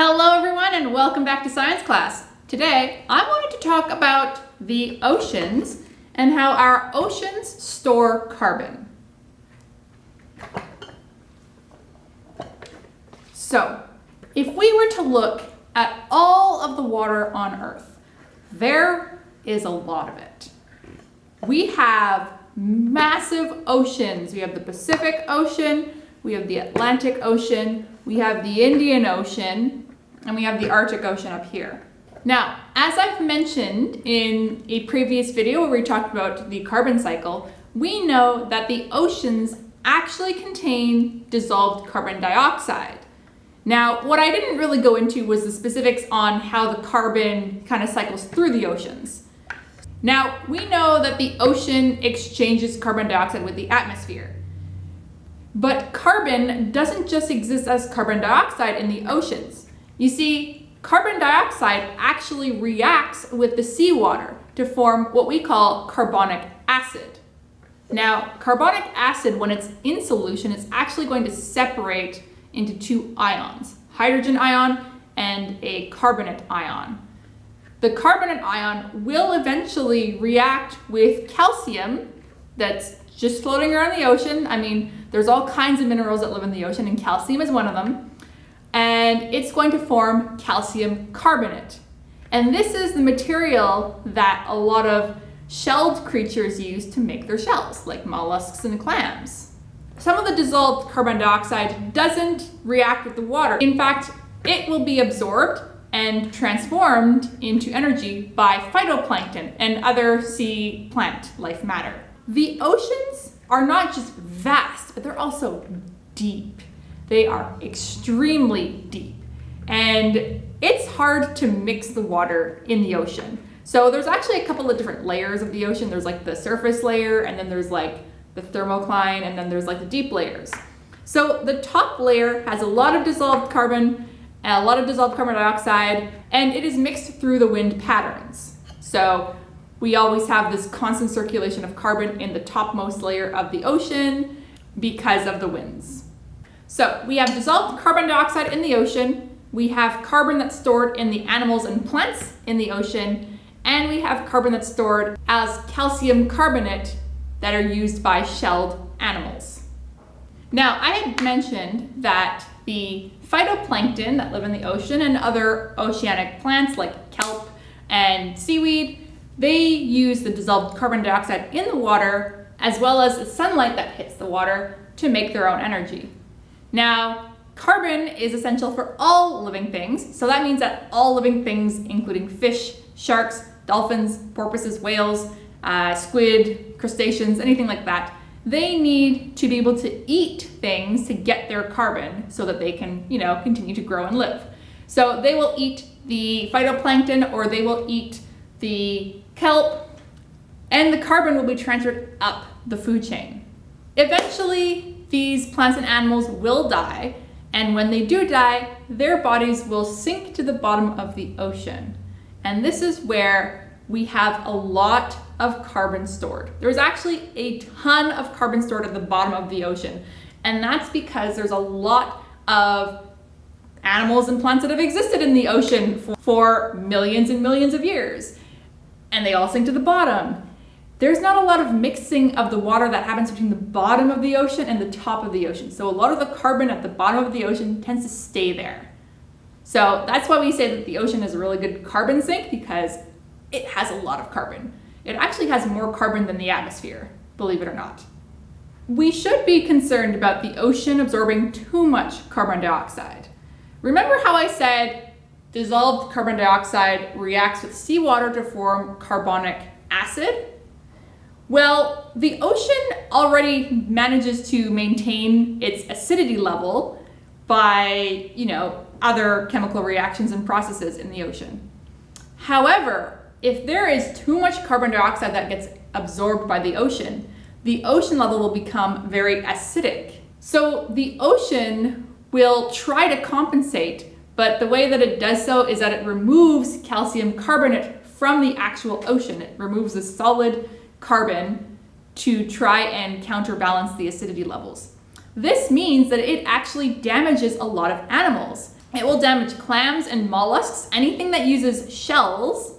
Hello everyone and welcome back to science class. Today I wanted to talk about the oceans and how our oceans store carbon. So, if we were to look at all of the water on Earth, there is a lot of it. We have massive oceans. We have the Pacific Ocean, we have the Atlantic Ocean, we have the Indian Ocean, and we have the Arctic Ocean up here. Now, as I've mentioned in a previous video where we talked about the carbon cycle, we know that the oceans actually contain dissolved carbon dioxide. Now, what I didn't really go into was the specifics on how the carbon kind of cycles through the oceans. Now, we know that the ocean exchanges carbon dioxide with the atmosphere. But carbon doesn't just exist as carbon dioxide in the oceans. You see, carbon dioxide actually reacts with the seawater to form what we call carbonic acid. Now, carbonic acid, when it's in solution, is actually going to separate into two ions, hydrogen ion and a carbonate ion. The carbonate ion will eventually react with calcium that's just floating around the ocean. I mean, there's all kinds of minerals that live in the ocean, and calcium is one of them. And it's going to form calcium carbonate. And this is the material that a lot of shelled creatures use to make their shells, like mollusks and clams. Some of the dissolved carbon dioxide doesn't react with the water. In fact, it will be absorbed and transformed into energy by phytoplankton and other sea plant life matter. The oceans are not just vast, but they're also deep. They are extremely deep, and it's hard to mix the water in the ocean. So there's actually a couple of different layers of the ocean. There's like the surface layer, and then there's like the thermocline, and then there's like the deep layers. So the top layer has a lot of dissolved carbon and a lot of dissolved carbon dioxide, and it is mixed through the wind patterns. So we always have this constant circulation of carbon in the topmost layer of the ocean because of the winds. So we have dissolved carbon dioxide in the ocean, we have carbon that's stored in the animals and plants in the ocean, and we have carbon that's stored as calcium carbonate that are used by shelled animals. Now, I had mentioned that the phytoplankton that live in the ocean and other oceanic plants like kelp and seaweed, they use the dissolved carbon dioxide in the water as well as the sunlight that hits the water to make their own energy. Now, carbon is essential for all living things, so that means that all living things, including fish, sharks, dolphins, porpoises, whales, squid, crustaceans, anything like that, they need to be able to eat things to get their carbon so that they can, continue to grow and live. So they will eat the phytoplankton or they will eat the kelp, and the carbon will be transferred up the food chain. Eventually, these plants and animals will die, and when they do die, their bodies will sink to the bottom of the ocean. And this is where we have a lot of carbon stored. There's actually a ton of carbon stored at the bottom of the ocean, and that's because there's a lot of animals and plants that have existed in the ocean for millions and millions of years, and they all sink to the bottom. There's not a lot of mixing of the water that happens between the bottom of the ocean and the top of the ocean. So a lot of the carbon at the bottom of the ocean tends to stay there. So that's why we say that the ocean is a really good carbon sink, because it has a lot of carbon. It actually has more carbon than the atmosphere, believe it or not. We should be concerned about the ocean absorbing too much carbon dioxide. Remember how I said dissolved carbon dioxide reacts with seawater to form carbonic acid? Well, the ocean already manages to maintain its acidity level by, other chemical reactions and processes in the ocean. However, if there is too much carbon dioxide that gets absorbed by the ocean level will become very acidic. So the ocean will try to compensate, but the way that it does so is that it removes calcium carbonate from the actual ocean. It removes the solid carbon to try and counterbalance the acidity levels. This means that it actually damages a lot of animals. It will damage clams and mollusks, anything that uses shells,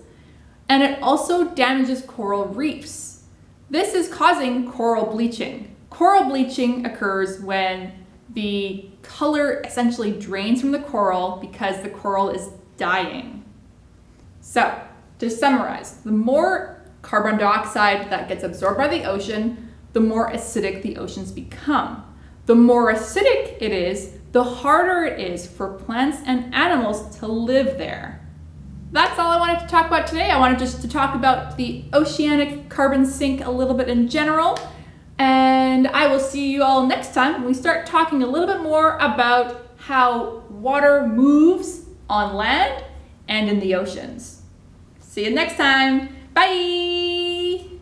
and it also damages coral reefs. This is causing coral bleaching. Coral bleaching occurs when the color essentially drains from the coral because the coral is dying. So, to summarize, the more carbon dioxide that gets absorbed by the ocean, the more acidic the oceans become. The more acidic it is, the harder it is for plants and animals to live there. That's all I wanted to talk about today. I wanted just to talk about the oceanic carbon sink a little bit in general. And I will see you all next time when we start talking a little bit more about how water moves on land and in the oceans. See you next time. Bye!